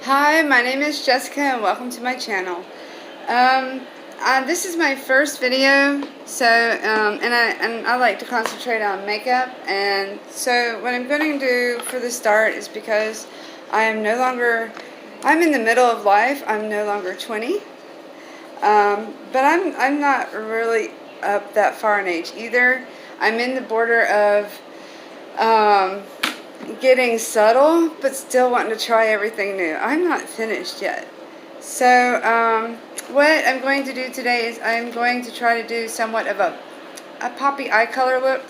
Hi, my name is Jessica and welcome to my channel. This is my first video, so and I like to concentrate on makeup, and so what I'm going to do for the start is because I'm in the middle of life. I'm no longer 20, but I'm not really up that far in age either. I'm in the border of getting subtle, but still wanting to try everything new. I'm not finished yet. So, what I'm going to do today is I'm going to try to do somewhat of a poppy eye color look,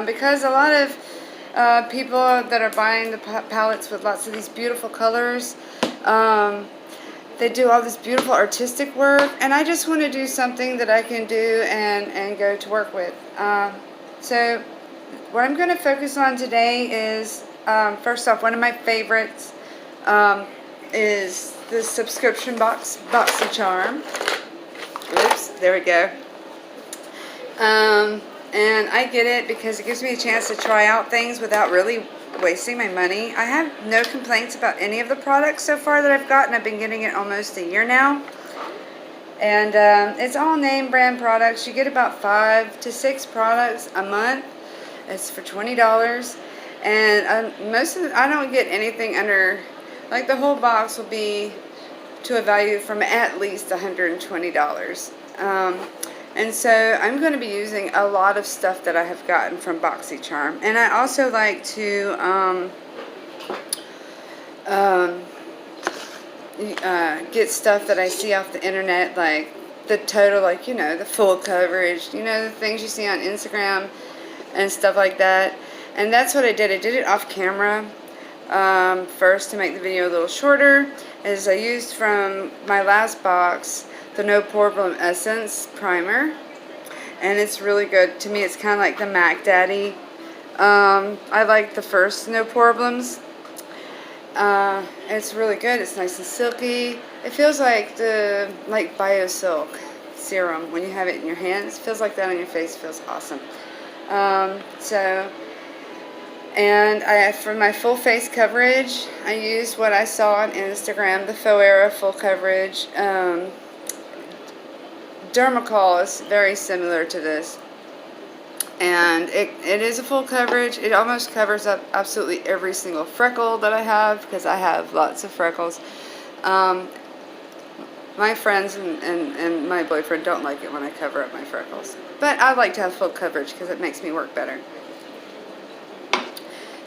because a lot of people that are buying the palettes with lots of these beautiful colors, they do all this beautiful artistic work, and I just want to do something that I can do and go to work with. So, what I'm going to focus on today is, first off, one of my favorites is the subscription box, BoxyCharm. Oops, there we go. And I get it because it gives me a chance to try out things without really wasting my money. I have no complaints about any of the products so far that I've gotten. I've been getting it almost a year now. And it's all name brand products. You get about 5 to 6 products a month. It's for $20. And I don't get anything under, like the whole box will be to a value from at least $120. And so I'm going to be using a lot of stuff that I have gotten from BoxyCharm. And I also like to get stuff that I see off the internet, like the total, like, the full coverage, the things you see on Instagram and stuff like that. And that's what I did. I did it off camera first to make the video a little shorter, as I used from my last box the No Problem Essence Primer, and it's really good. To me, it's kind of like the Mac Daddy. I like the first No Problems. It's really good. It's nice and silky. It feels like the BioSilk serum when you have it in your hands. It feels like that on your face. It feels awesome. And for my full face coverage, I used what I saw on Instagram, the Foera full coverage. Dermacol is very similar to this, and it is a full coverage. It almost covers up absolutely every single freckle that I have, because I have lots of freckles. My friends and my boyfriend don't like it when I cover up my freckles, but I like to have full coverage because it makes me work better.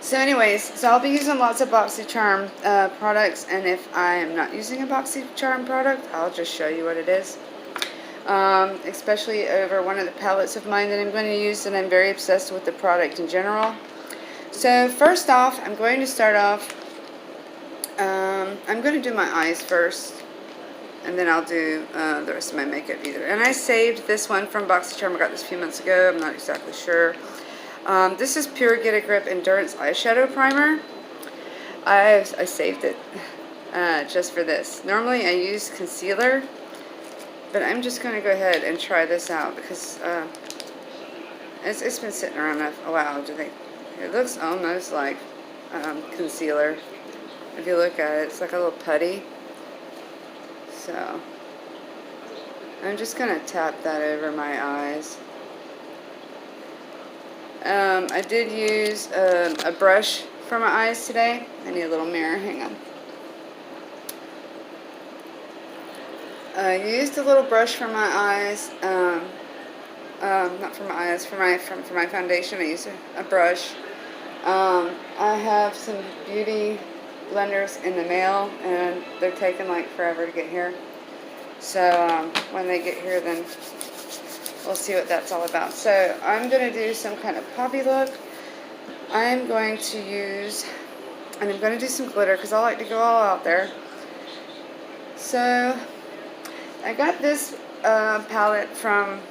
So anyways, I'll be using lots of BoxyCharm products, and if I am not using a BoxyCharm product, I'll just show you what it is. Especially over one of the palettes of mine that I'm going to use, and I'm very obsessed with the product in general. So first off, I'm going to start off, I'm going to do my eyes first, and then I'll do the rest of my makeup either. And I saved this one from BoxyCharm. I got this a few months ago. I'm not exactly sure. This is Pure Get a Grip Endurance Eyeshadow Primer. I saved it just for this. Normally I use concealer, but I'm just going to go ahead and try this out because it's been sitting around a while. It looks almost like concealer. If you look at it, it's like a little putty. So I'm just going to tap that over my eyes. I did use a brush for my eyes today. I need a little mirror. Hang on. I used a little brush for my eyes. Not for my eyes, for my foundation. I used a brush. I have some beauty blenders in the mail, and they're taking like forever to get here. So when they get here, then we'll see what that's all about. So I'm going to do some kind of poppy look. I'm going to use, and I'm going to do some glitter because I like to go all out there. So I got this palette from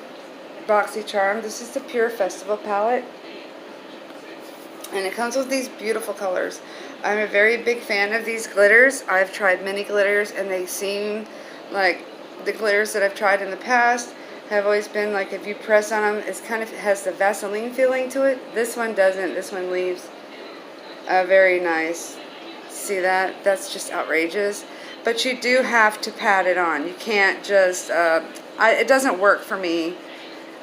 BoxyCharm. This is the Pure Festival palette, and it comes with these beautiful colors. I'm a very big fan of these glitters. I've tried many glitters, and they seem like the glitters that I've tried in the past have always been like, if you press on them, it kind of has the Vaseline feeling to it. This one doesn't. This one leaves a very nice See that? That's just outrageous. But you do have to pat it on. You can't just, it doesn't work for me.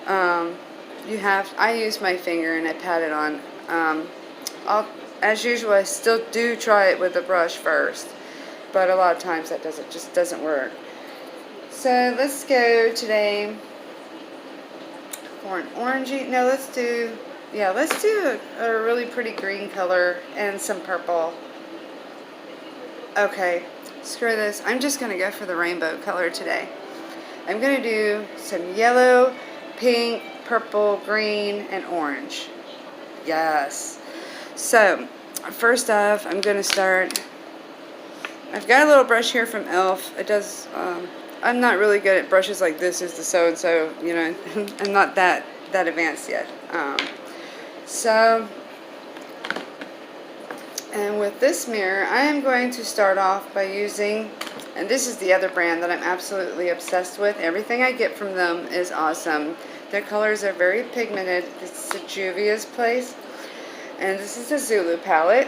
I use my finger and I pat it on. As usual, I still do try it with a brush first. But a lot of times that just doesn't work. So let's go today for an orangey. No, let's do a really pretty green color and some purple. Okay, screw this. I'm just going to go for the rainbow color today. I'm going to do some yellow, pink, purple, green, and orange. Yes. So, first off, I'm going to start. I've got a little brush here from e.l.f. It does, I'm not really good at brushes like this is the so-and-so, you know, I'm not that advanced yet. And with this mirror, I am going to start off by using, and this is the other brand that I'm absolutely obsessed with. Everything I get from them is awesome. Their colors are very pigmented. This is a Juvia's Place, and this is a Zulu palette.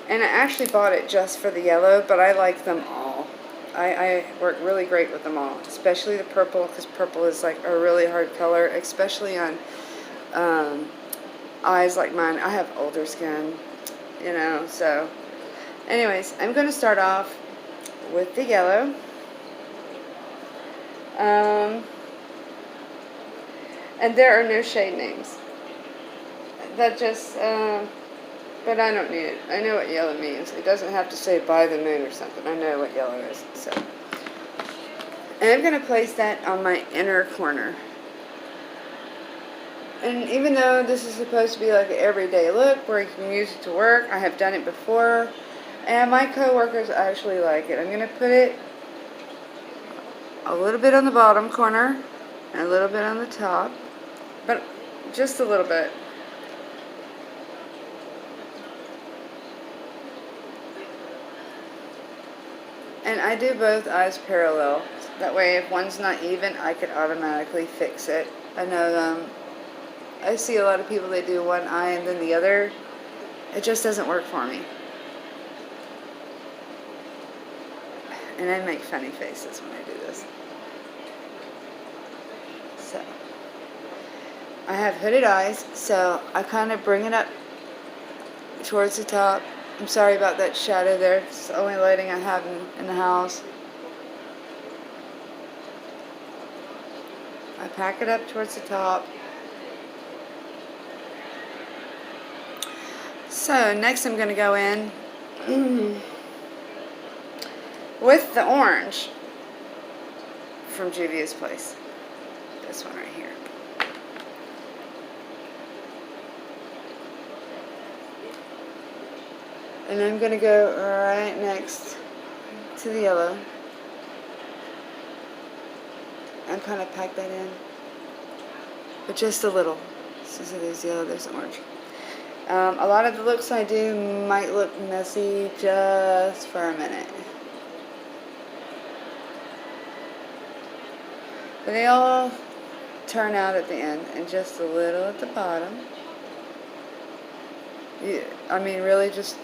And I actually bought it just for the yellow, but I like them all. I work really great with them all, especially the purple, because purple is like a really hard color, especially on eyes like mine. I have older skin, you know, so anyways, I'm going to start off with the yellow. And there are no shade names. That just, but I don't need it. I know what yellow means. It doesn't have to say by the moon or something. I know what yellow is. So, and I'm going to place that on my inner corner. And even though this is supposed to be like an everyday look where you can use it to work, I have done it before, and my coworkers actually like it. I'm going to put it a little bit on the bottom corner and a little bit on the top, but just a little bit. And I do both eyes parallel. That way if one's not even, I could automatically fix it. I know I see a lot of people, they do one eye and then the other. It just doesn't work for me. And I make funny faces when I do this. So, I have hooded eyes, so I kind of bring it up towards the top. I'm sorry about that shadow there. It's the only lighting I have in the house. I pack it up towards the top. So next I'm going to go in with the orange from Juvia's Place. This one right here. And I'm going to go right next to the yellow and kind of pack that in. But just a little. So there's yellow, there's orange. A lot of the looks I do might look messy just for a minute. But they all turn out at the end, and just a little at the bottom. I mean, really just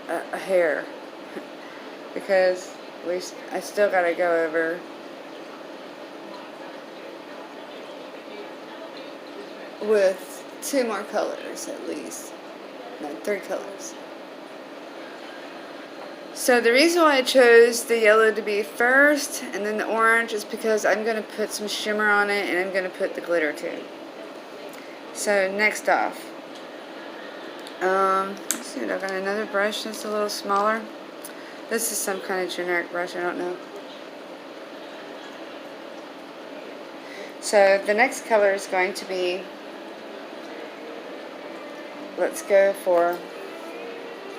a hair. Because I still got to go over with 2 more colors at least. No, 3 colors. So the reason why I chose the yellow to be first and then the orange is because I'm going to put some shimmer on it and I'm going to put the glitter too. So next off, let's see, I got another brush that's a little smaller. This is some kind of generic brush, I don't know. So the next color is going to be, let's go for,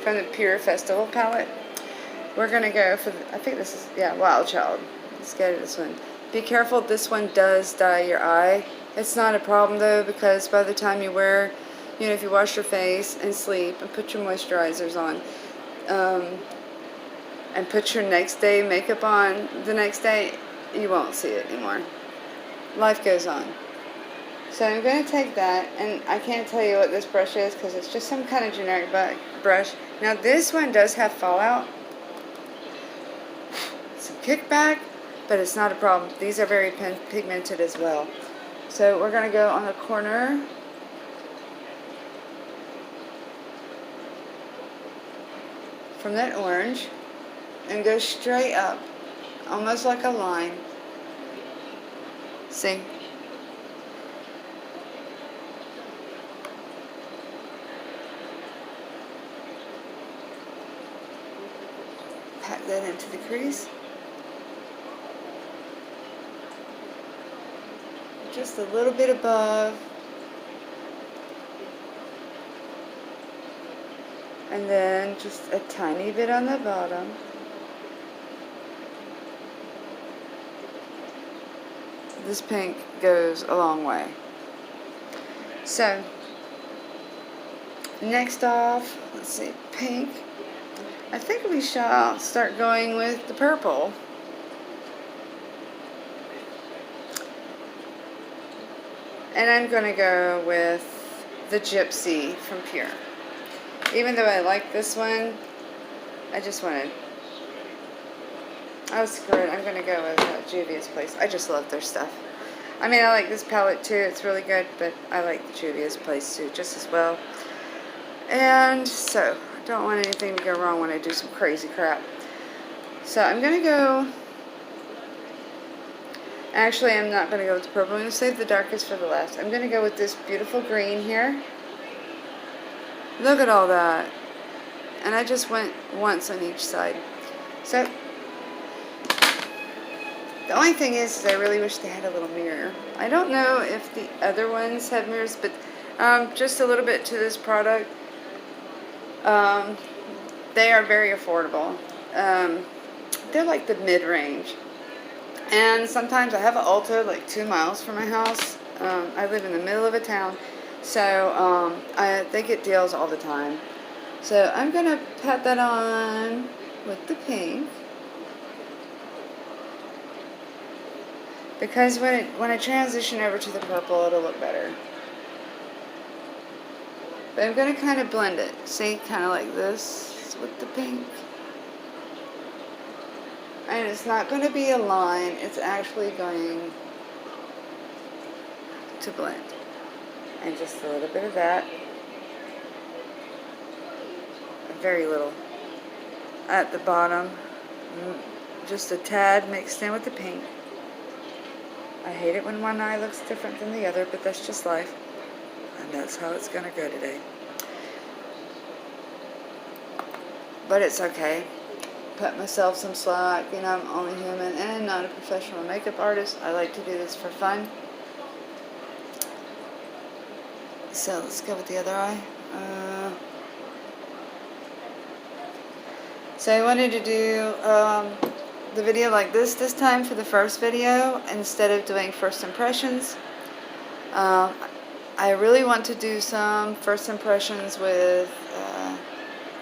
from the Pure Festival palette, we're going to go for, I think this is, yeah, Wild Child. Let's go to this one. Be careful, this one does dye your eye. It's not a problem though, because by the time you wear, you know, if you wash your face and sleep and put your moisturizers on, and put your next day makeup on the next day, you won't see it anymore. Life goes on. So I'm going to take that, and I can't tell you what this brush is because it's just some kind of generic brush. Now this one does have fallout, some kickback, but it's not a problem. These are very pigmented as well. So we're going to go on the corner. From that orange and go straight up, almost like a line. See? Pack that into the crease. Just a little bit above. And then just a tiny bit on the bottom. This pink goes a long way. So, next off, let's see, pink. I think we shall start going with the purple. And I'm going to go with the Gypsy from Pure. Even though I like this one, I was screwed. I'm going to go with Juvia's Place. I just love their stuff. I mean, I like this palette too. It's really good, but I like the Juvia's Place too just as well. And so, I don't want anything to go wrong when I do some crazy crap. So, I'm going to go... Actually, I'm not going to go with the purple. I'm going to save the darkest for the last. I'm going to go with this beautiful green here. Look at all that. And I just went once on each side. So, the only thing is I really wish they had a little mirror. I don't know if the other ones have mirrors, but just a little bit to this product. They are very affordable. They're like the mid-range. And sometimes I have an Ulta like 2 miles from my house. I live in the middle of a town. So they get deals all the time. So I'm going to pat that on with the pink. Because when I transition over to the purple, it'll look better. But I'm going to kind of blend it. See, kind of like this with the pink. And it's not going to be a line. It's actually going to blend. And just a little bit of that. Very little. At the bottom. Just a tad mixed in with the pink. I hate it when one eye looks different than the other, but that's just life. And that's how it's going to go today. But it's okay. Cut myself some slack. You know, I'm only human and not a professional makeup artist. I like to do this for fun. So let's go with the other eye. So I wanted to do the video like this time for the first video instead of doing first impressions. I really want to do some first impressions with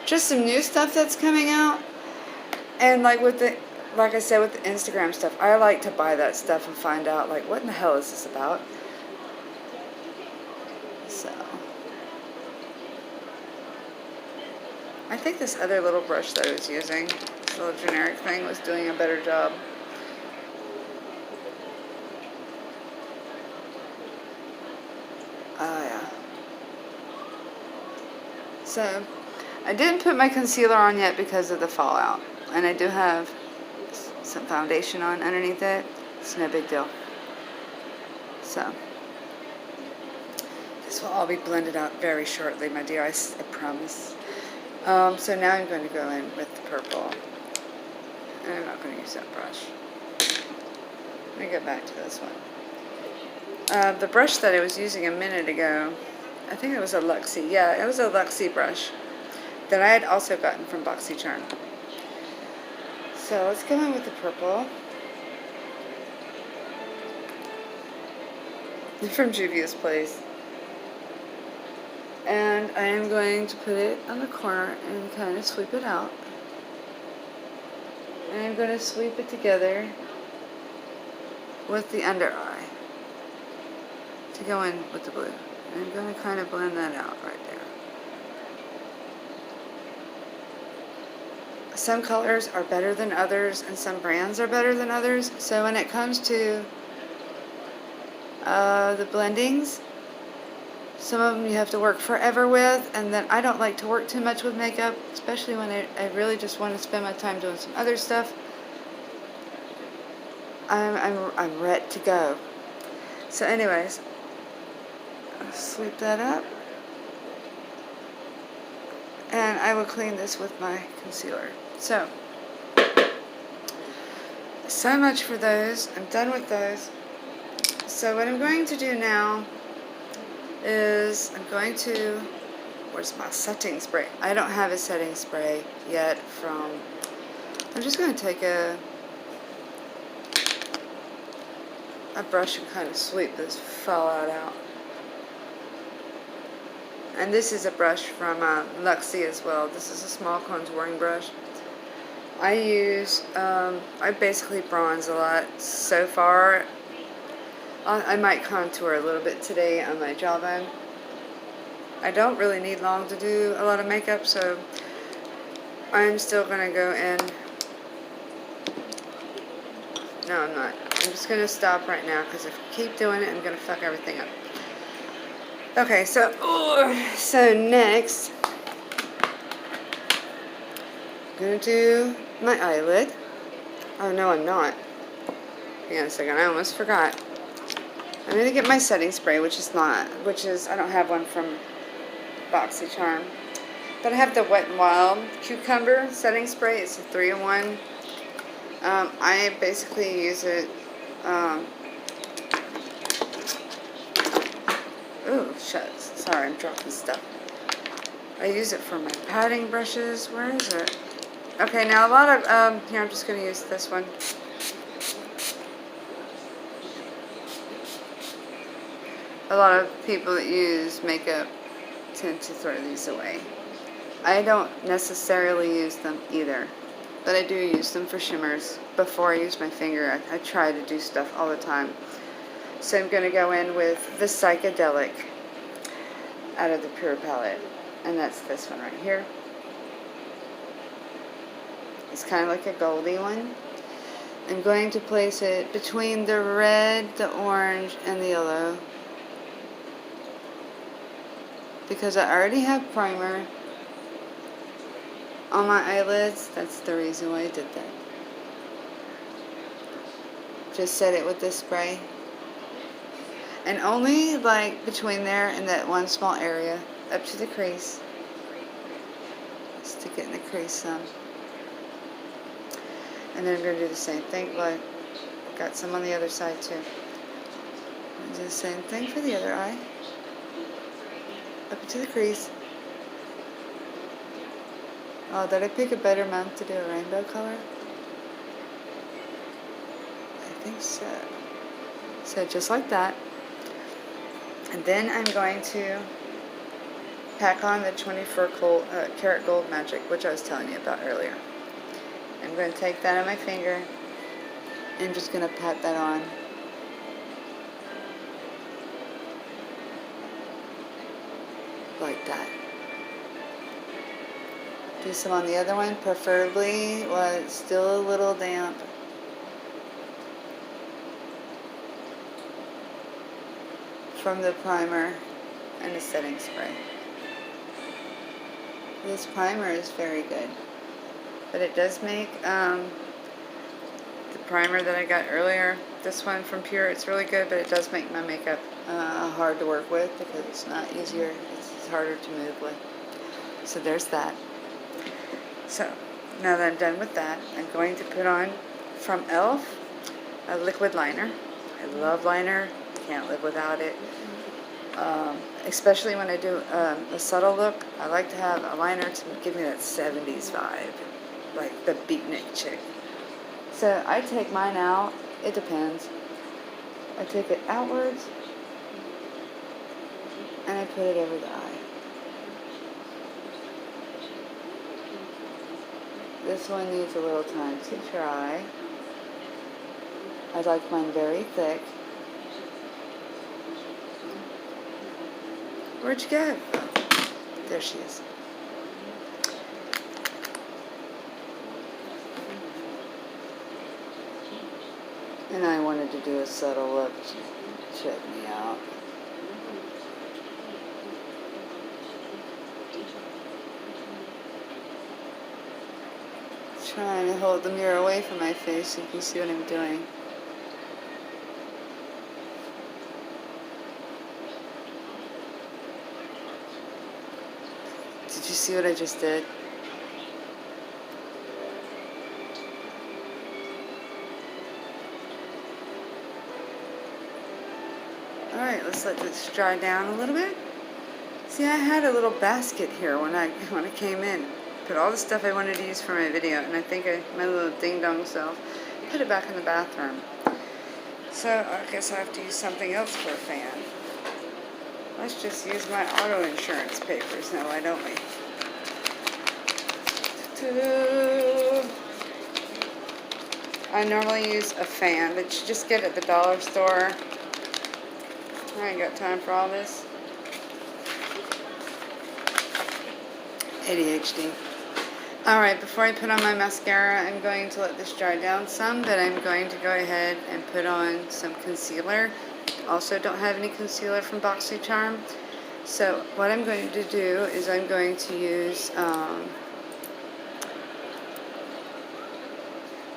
just some new stuff that's coming out. And like I said, with the Instagram stuff, I like to buy that stuff and find out like what in the hell is this about. So I think this other little brush that I was using, this little generic thing, was doing a better job. Oh yeah. So I didn't put my concealer on yet because of the fallout. And I do have some foundation on underneath it. It's no big deal. So this will all be blended out very shortly, my dear. I promise. So now I'm going to go in with the purple. And I'm not going to use that brush. Let me get back to this one. The brush that I was using a minute ago, I think it was a Luxie. Yeah, it was a Luxie brush that I had also gotten from BoxyCharm. So let's go in with the purple. From Juvia's Place. And I am going to put it on the corner and kind of sweep it out. And I'm going to sweep it together with the under eye. to go in with the blue. And I'm going to kind of blend that out right there. Some colors are better than others, and some brands are better than others. So when it comes to the blendings, some of them you have to work forever with, and then I don't like to work too much with makeup, especially when I really just want to spend my time doing some other stuff. I'm ready to go. So anyways, I'll sweep that up. And I will clean this with my concealer. So much for those. I'm done with those. So what I'm going to do now is I'm going to, where's my setting spray? I don't have a setting spray yet from, I'm just going to take a brush and kind of sweep this fallout out. And this is a brush from Luxie as well. This is a small contouring brush. I use, I basically bronze a lot. So far, I might contour a little bit today on my jawbone. I don't really need long to do a lot of makeup, so I'm still going to go in. No, I'm not. I'm just going to stop right now because if I keep doing it, I'm going to fuck everything up. Okay, so next, I'm going to do my eyelid. Oh, no, I'm not. Hang on a second, I almost forgot. I'm going to get my setting spray, which is, I don't have one from BoxyCharm. But I have the Wet n Wild Cucumber setting spray. It's a 3-in-1. I basically use it, ooh, shucks. Sorry, I'm dropping stuff. I use it for my padding brushes. Where is it? Okay, now a lot of, here, I'm just going to use this one. A lot of people that use makeup tend to throw these away. I don't necessarily use them either, but I do use them for shimmers. Before I use my finger, I try to do stuff all the time. So I'm going to go in with the Psychedelic out of the Pure palette, and that's this one right here. It's kind of like a goldy one. I'm going to place it between the red, the orange, and the yellow, because I already have primer on my eyelids. That's the reason why I did that. Just set it with this spray. And only like between there and that one small area up to the crease. Stick it in the crease some. And then I'm going to do the same thing, but I've got some on the other side too. And do the same thing for the other eye. Up to the crease. Oh, did I pick a better month to do a rainbow color? I think so. So just like that. And then I'm going to pack on the 24 karat gold magic, which I was telling you about earlier. I'm going to take that on my finger and just going to pat that on. Like that. Do some on the other one, preferably while it's still a little damp. From the primer and the setting spray. This primer is very good, but it does make the primer that I got earlier, this one from Pure, it's really good, but it does make my makeup hard to work with because it's not easier, it's harder to move with. So there's that. So now that I'm done with that, I'm going to put on from e.l.f. a liquid liner. I love liner, can't live without it. Especially when I do a subtle look, I like to have a liner to give me that 70s vibe, like the beatnik chick. So I take mine out, it depends. I take it outwards, and I put it over the eye. This one needs a little time to dry. I like mine very thick. Where'd you go? There she is. And I wanted to do a subtle look. Check me out. Trying to hold the mirror away from my face so you can see what I'm doing. Did you see what I just did? Alright, let's let this dry down a little bit. See, I had a little basket here when I came in. Put all the stuff I wanted to use for my video, and I think my little ding-dong self put it back in the bathroom. So I guess I have to use something else for a fan. Let's just use my auto insurance papers now, why don't we? I normally use a fan that you just get at the dollar store. I ain't got time for all this. ADHD. Alright, before I put on my mascara, I'm going to let this dry down some, but I'm going to go ahead and put on some concealer. Also don't have any concealer from BoxyCharm. So what I'm going to do is I'm going to use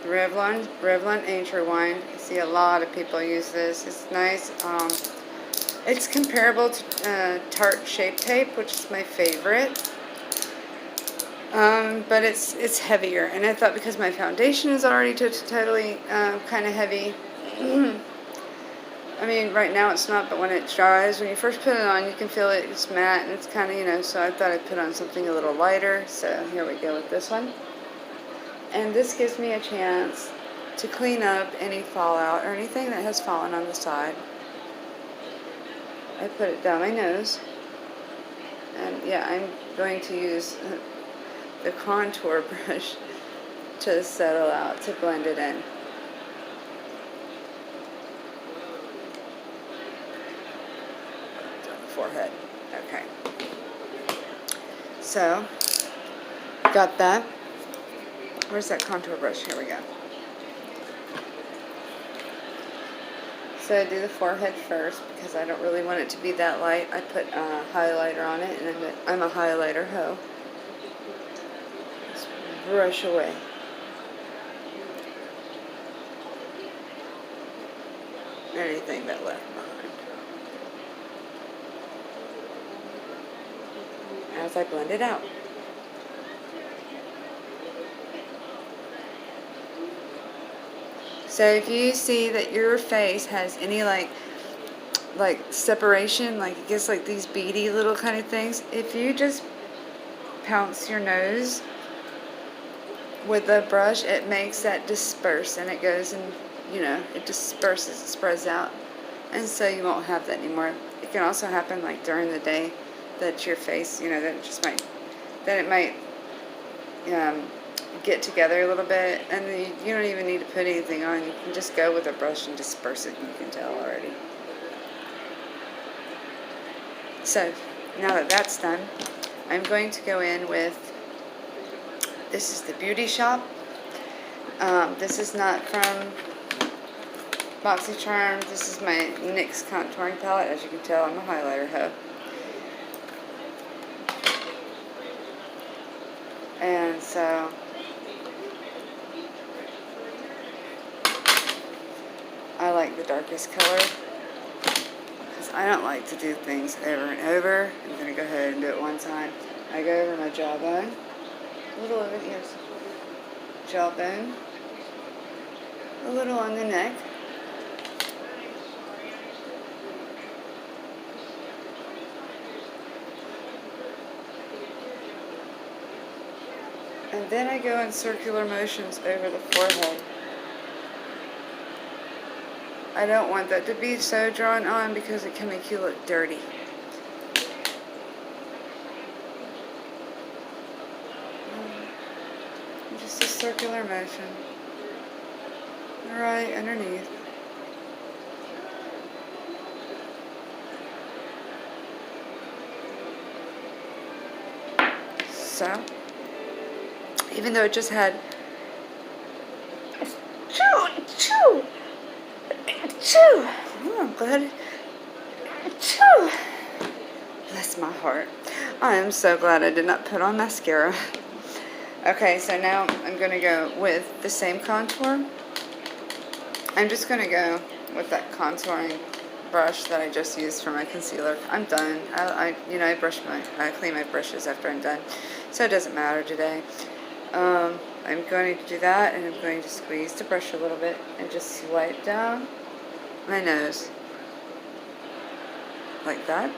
Revlon Age Rewind. I see a lot of people use this. It's nice. It's comparable to Tarte Shape Tape, which is my favorite. But it's heavier, and I thought because my foundation is already totally kind of heavy. I mean, right now it's not, but when it dries, when you first put it on, you can feel it. It's matte, and it's kind of, you know, so I thought I'd put on something a little lighter. So here we go with this one. And this gives me a chance to clean up any fallout or anything that has fallen on the side. I put it down my nose. And yeah, I'm going to use the contour brush to settle out, to blend it in. On the forehead. Okay. So, got that. Where's that contour brush? Here we go. So I do the forehead first because I don't really want it to be that light. I put highlighter on it, and I'm a highlighter hoe. Just brush away. Anything that left behind. As I blend it out. So if you see that your face has any like separation, like it gets like these beady little kind of things, if you just pounce your nose with the brush, it makes that disperse, and it goes and, you know, it disperses, it spreads out, and so you won't have that anymore. It can also happen like during the day that your face, you know, that it might get together a little bit, and then you don't even need to put anything on. You can just go with a brush and disperse it, and you can tell already. So now that that's done, I'm going to go in with, this is the Beauty Shop. This is not from BoxyCharm. This is my NYX contouring palette. As you can tell, I'm a highlighter hoe. And so I like the darkest color because I don't like to do things over and over. I'm going to go ahead and do it one time. I go over my jawbone, a little over the ears, jawbone, a little on the neck, and then I go in circular motions over the forehead. I don't want that to be so drawn on because it can make you look dirty. Just a circular motion right underneath. out. Even though it just had Choo! Oh, I'm glad. Choo! Bless my heart. I am so glad I did not put on mascara. Okay, so now I'm going to go with the same contour. I'm just going to go with that contouring brush that I just used for my concealer. I'm done. I clean my brushes after I'm done, so it doesn't matter today. I'm going to do that, and I'm going to squeeze the brush a little bit and just swipe down my nose like that.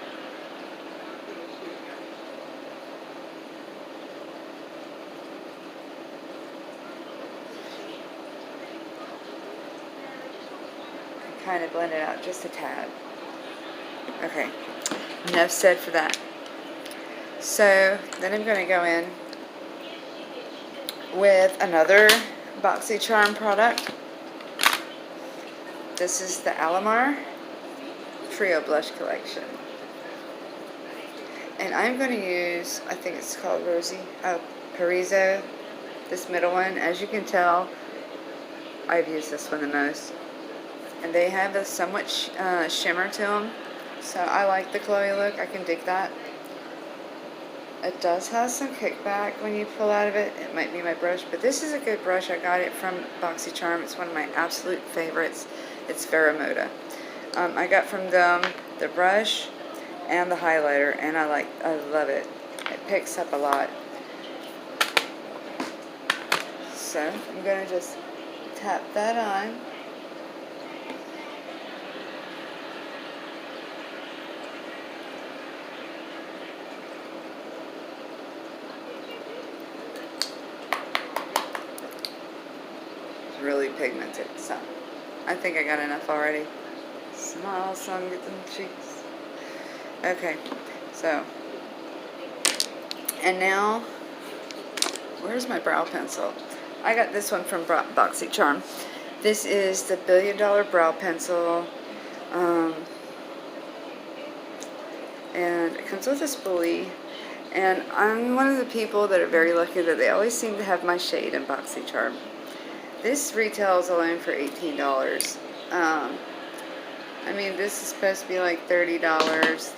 And kind of blend it out just a tad. Okay, enough said for that. So then I'm going to go in with another BoxyCharm product. This is the Alamar Trio Blush Collection. And I'm going to use, I think it's called Parizo, this middle one. As you can tell, I've used this one the most. And they have a somewhat shimmer to them. So I like the glowy look. I can dig that. It does have some kickback when you pull out of it. It might be my brush, but this is a good brush. I got it from BoxyCharm. It's one of my absolute favorites. It's Veramoda. I got from them the brush and the highlighter, and I love it. It picks up a lot. So I'm gonna just tap that on. Really pigmented, so I think I got enough already. Smile, sun, get them cheeks. Okay, so, and now, where's my brow pencil? I got this one from BoxyCharm. This is the $1 Billion Brow Pencil, and it comes with a spoolie. And I'm one of the people that are very lucky that they always seem to have my shade in BoxyCharm. This retails alone for $18. I mean, this is supposed to be like $30.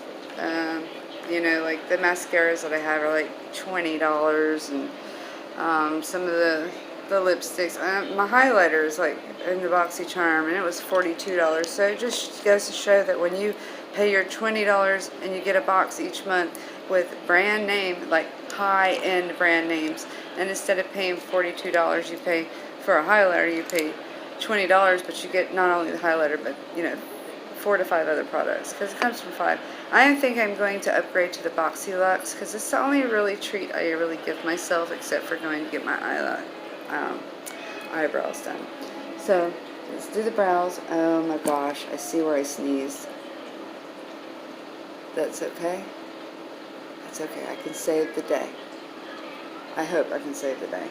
You know, like the mascaras that I have are like $20, and some of the lipsticks. My highlighter is like in the BoxyCharm, and it was $42. So it just goes to show that when you pay your $20 and you get a box each month with brand name, like high-end brand names, and instead of paying $42, you pay for a highlighter, you pay $20, but you get not only the highlighter, but 4 to 5 other products, because it comes from 5. I think I'm going to upgrade to the BoxyLuxe, because it's the only really treat I really give myself, except for going to get my eyebrows done. So let's do the brows. Oh my gosh, I see where I sneezed. That's okay. That's okay. I can save the day. I hope I can save the day.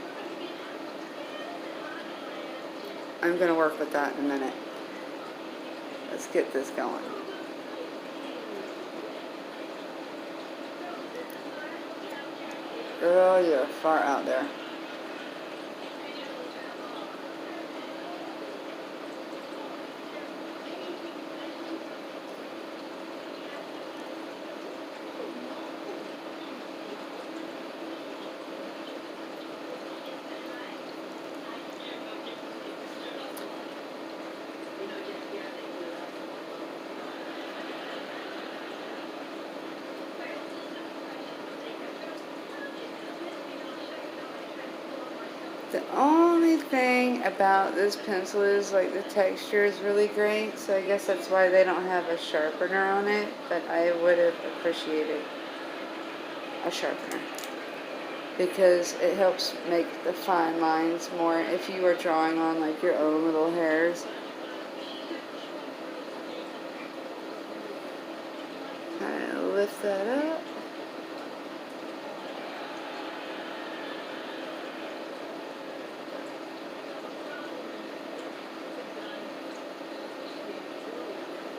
I'm going to work with that in a minute. Let's get this going. Girl, you're far out there. The only thing about this pencil is like the texture is really great, so I guess that's why they don't have a sharpener on it, but I would have appreciated a sharpener because it helps make the fine lines more if you are drawing on like your own little hairs. Kind of lift that up.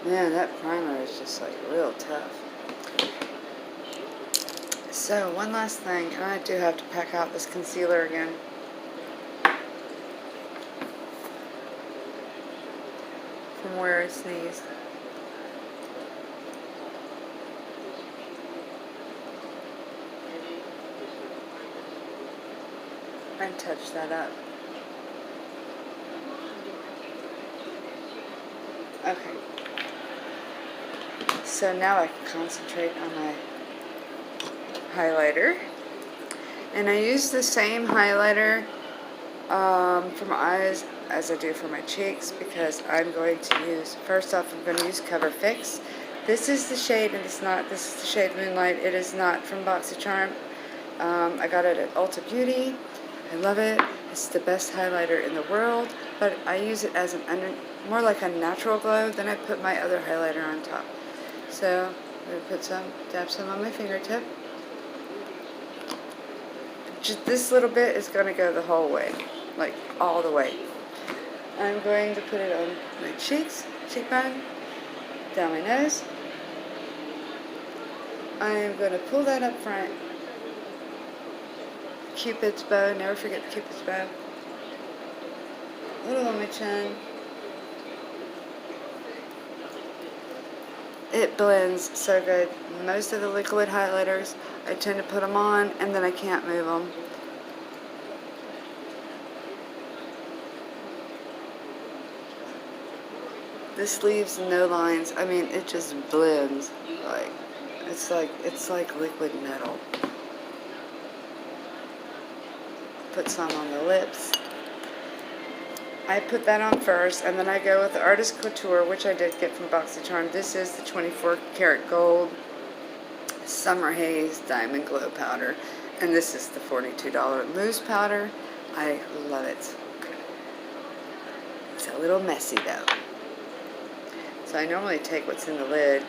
Man, that primer is just like real tough. So, one last thing, and I do have to pack out this concealer again. From where I sneezed. And touch that up. Okay. So now I can concentrate on my highlighter. And I use the same highlighter for my eyes as I do for my cheeks, because I'm going to use, first off, I'm going to use Cover Fix. This is the shade, and this is the shade Moonlight. It is not from BoxyCharm. I got it at Ulta Beauty. I love it. It's the best highlighter in the world, but I use it as more like a natural glow. Then I put my other highlighter on top. So I'm going to dab some on my fingertip. Just this little bit is going to go the whole way, like all the way. I'm going to put it on my cheekbone, down my nose. I'm going to pull that up front. Cupid's bow, never forget the Cupid's bow. A little on my chin. It blends so good. Most of the liquid highlighters, I tend to put them on and then I can't move them. This leaves no lines. I mean, it just blends. It's like liquid metal. Put some on the lips. I put that on first, and then I go with the Artist Couture, which I did get from BoxyCharm. This is the 24 karat gold Summer Haze Diamond Glow Powder, and this is the $42 mousse powder. I love it. It's a little messy though. So I normally take what's in the lid,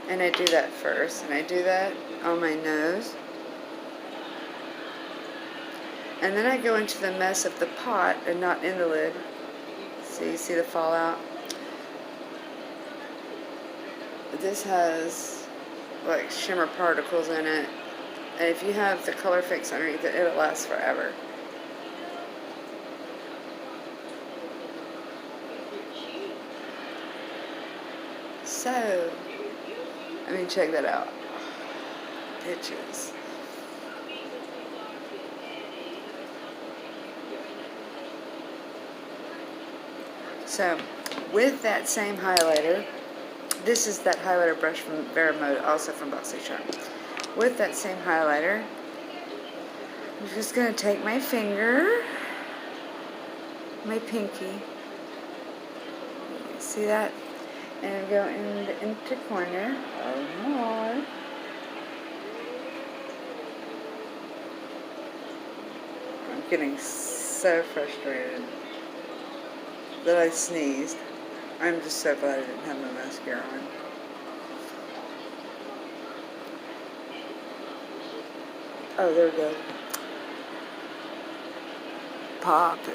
and I do that first, and I do that on my nose. And then I go into the mess of the pot and not in the lid. So you see the fallout? This has like shimmer particles in it. And if you have the Color Fix underneath it, it'll last forever. So, I mean, check that out. Bitches. So, with that same highlighter, this is that highlighter brush from Vera Mode, also from BoxyCharm. With that same highlighter, I'm just going to take my finger, my pinky, see that? And go in the inner corner. Oh, more. I'm getting so frustrated that I sneezed. I'm just so glad I didn't have my mascara on. Oh, there we go. Popping.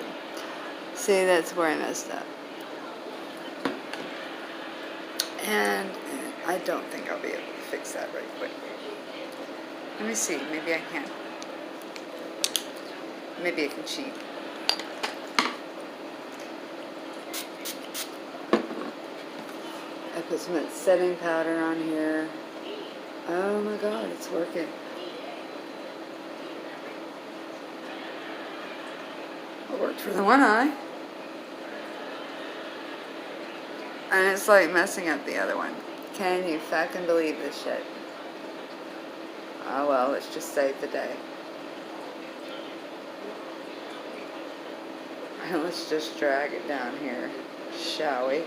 See, that's where I messed up. And I don't think I'll be able to fix that right quick. Let me see. Maybe I can. Maybe I can cheat. I put some setting powder on here. Oh my god, it's working. It worked for the one eye. And it's like messing up the other one. Can you fucking believe this shit? Oh well, let's just save the day. And let's just drag it down here, shall we?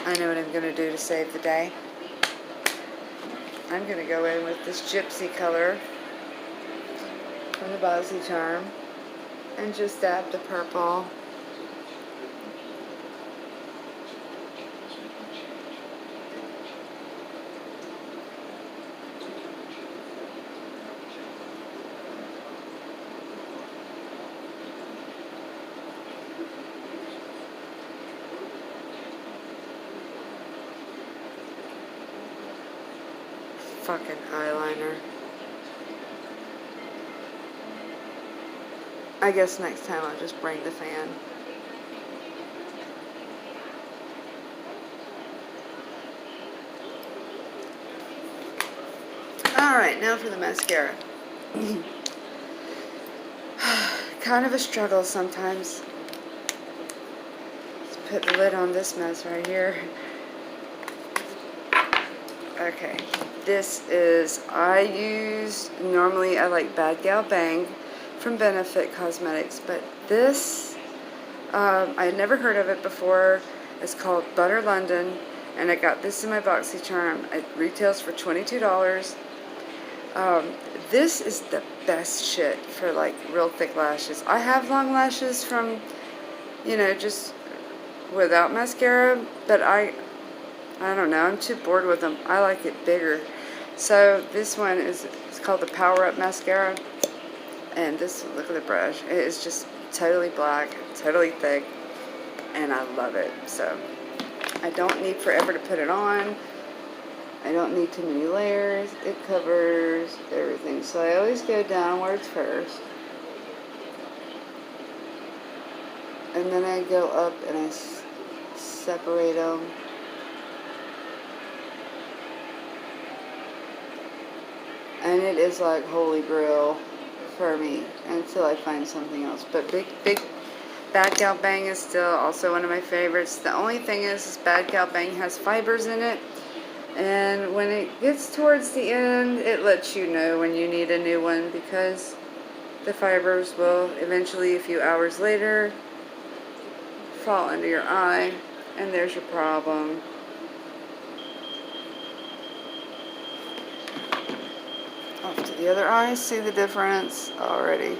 I know what I'm going to do to save the day. I'm going to go in with this gypsy color from the BoxyCharm and just dab the purple. fucking eyeliner. I guess next time I'll just bring the fan. Alright, now for the mascara. Kind of a struggle sometimes. Let's put the lid on this mess right here. Okay, this is, normally I like Bad Gal Bang from Benefit Cosmetics, but this, I had never heard of it before. It's called Butter London, and I got this in my BoxyCharm. It retails for $22. This is the best shit for like real thick lashes. I have long lashes from, just without mascara, but I don't know, I'm too bored with them. I like it bigger. So this one it's called the Power Up Mascara. And this, look at the brush. It is just totally black, totally thick, and I love it. So I don't need forever to put it on. I don't need too many layers. It covers everything. So I always go downwards first. And then I go up and I separate them. And it is like holy grail for me until I find something else. But big Bad Gal Bang is still also one of my favorites. The only thing is Bad Gal Bang has fibers in it. And when it gets towards the end, it lets you know when you need a new one, because the fibers will eventually, a few hours later, fall under your eye, and there's your problem. Off to the other eye, see the difference already.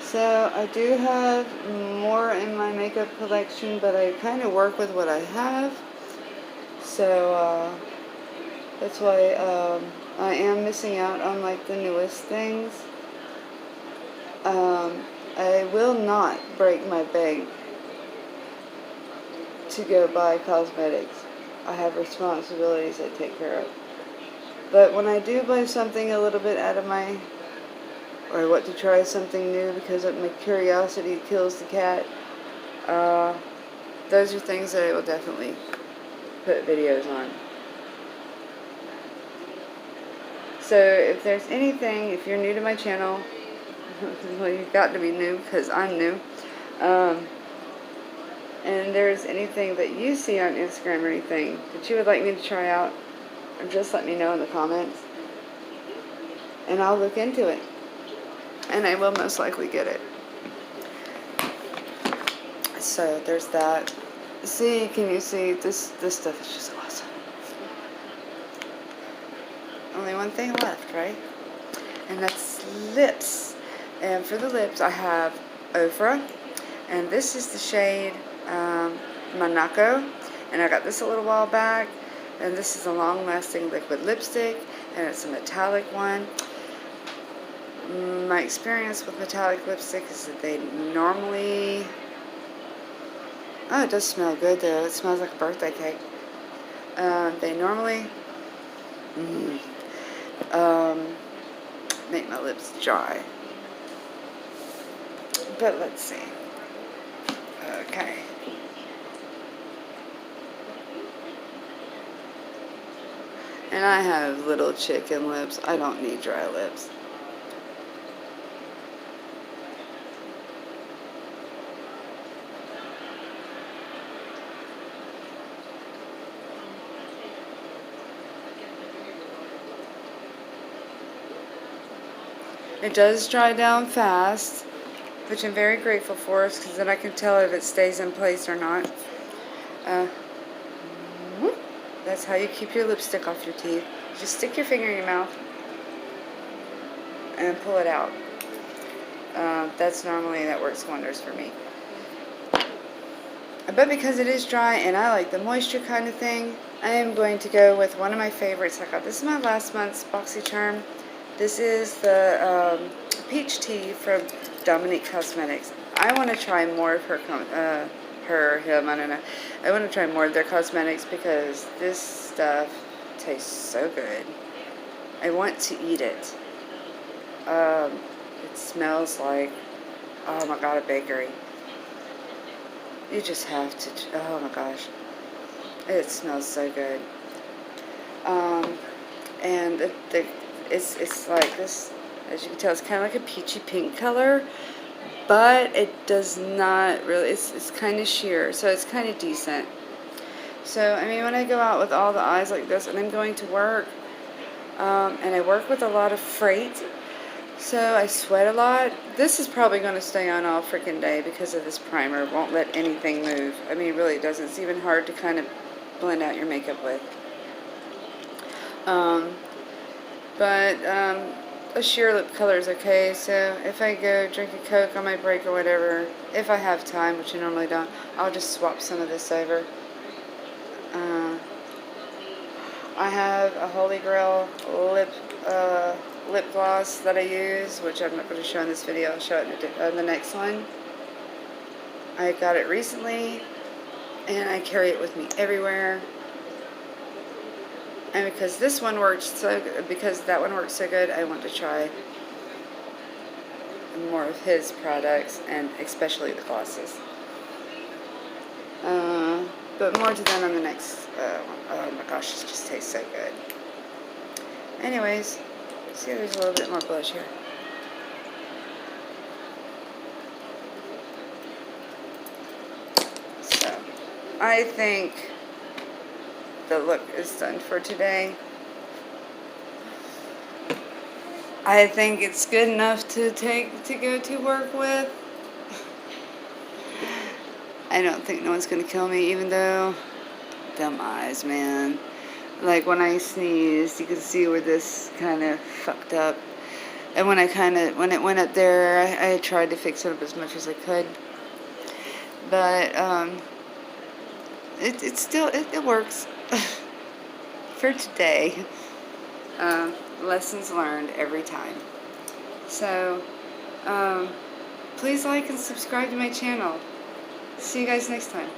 So I do have more in my makeup collection, but I kind of work with what I have. So that's why I am missing out on like the newest things. I will not break my bank to go buy cosmetics. I have responsibilities I take care of. But when I do buy something a little bit out of my, or I want to try something new because of my curiosity kills the cat, those are things that I will definitely put videos on. So if there's anything, if you're new to my channel, well, you've got to be new because I'm new, and there's anything that you see on Instagram or anything that you would like me to try out, just let me know in the comments, and I'll look into it. And I will most likely get it. So there's that. See, can you see this stuff is just awesome. Only one thing left, right? And that's lips. And for the lips I have Ofra, and this is the shade Monaco, and I got this a little while back, and this is a long-lasting liquid lipstick, and it's a metallic one. My experience with metallic lipstick is that they normally, oh, it does smell good though. It smells like a birthday cake. They normally make my lips dry. But let's see. Okay. And I have little chicken lips. I don't need dry lips. It does dry down fast, which I'm very grateful for, because then I can tell if it stays in place or not. That's how you keep your lipstick off your teeth. Just stick your finger in your mouth and pull it out. That works wonders for me. But because it is dry and I like the moisture kind of thing, I am going to go with one of my favorites I got. This is my last month's BoxyCharm. This is the peach tea from Dominique Cosmetics. I want to try more of him, I don't know. I want to try more of their cosmetics because this stuff tastes so good. I want to eat it. It smells like, oh my god, a bakery. You just have to, oh my gosh. It smells so good. And it's like this, as you can tell, it's kind of like a peachy pink color, but it does not really, it's kind of sheer, so it's kind of decent. So, I mean, when I go out with all the eyes like this, and I'm going to work, and I work with a lot of freight, so I sweat a lot. This is probably going to stay on all freaking day because of this primer. It won't let anything move. I mean, it really doesn't. It's even hard to kind of blend out your makeup with. But a sheer lip color is okay. So if I go drink a Coke on my break or whatever, if I have time, which I normally don't, I'll just swap some of this over. I have a Holy Grail lip gloss that I use, which I'm not going to show in this video. I'll show it in the next one. I got it recently, and I carry it with me everywhere. And because this one works so good, because that one works so good, I want to try more of his products, and especially the glosses. But more to that on the next one. Oh my gosh, it just tastes so good. Anyways, see, there's a little bit more blush here. So, I think the look is done for today. I think it's good enough to go to work with. I don't think no one's gonna kill me, even though, dumb eyes, man. Like when I sneezed, you can see where this kind of fucked up. And when it went up there, I tried to fix it up as much as I could. But, it still works. For today. Lessons learned every time. So, please like and subscribe to my channel. See you guys next time.